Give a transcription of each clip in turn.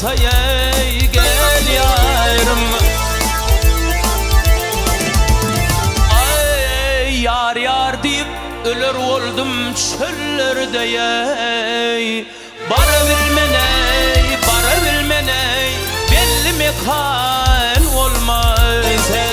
olmasa ey gel yarım. Ay yar yar deyip ölür oldum çöllerde ey. Bara bilmeney, bara bilmeney, belli mekan olmaz ey.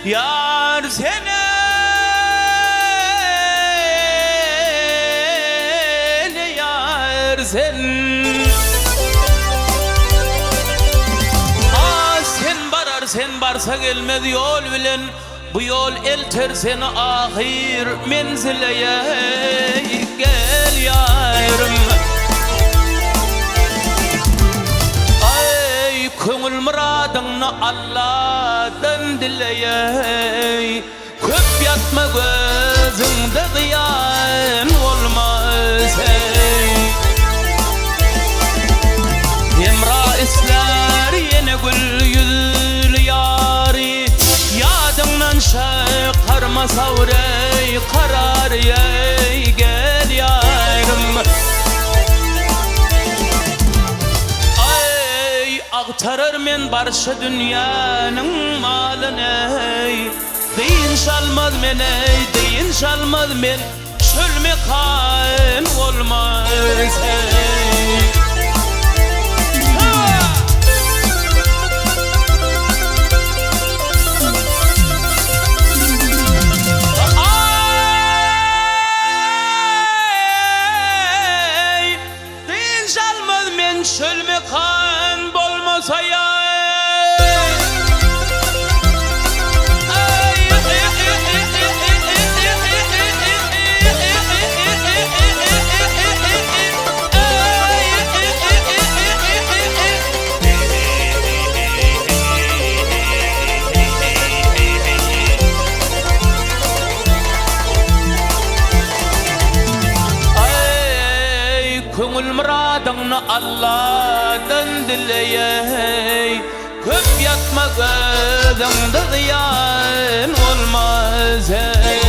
Yar seni, yar sen. Sen barar, sen barsa gelmez yol bilen. Bu yol elter seni ahir menzile gel yarım. Ay köngül muradını Allah'tan dileyey. Köp yatma gözünde kıyan olmaz ey. Emra isler yine gül yüzlü yari. Yadından şakarma savrey karar ey gel yarım. Aktarır men barşa dünyanın malını ey. Deyin şalmaz men ey, deyin şalmaz men. Çölme kan olmaz ey. Ay, deyin şalmaz men çölme kan bolmasa ya. Köngül muradını Allah'tan dileyey. Köp yatma gözünde ziyan olmaz ey.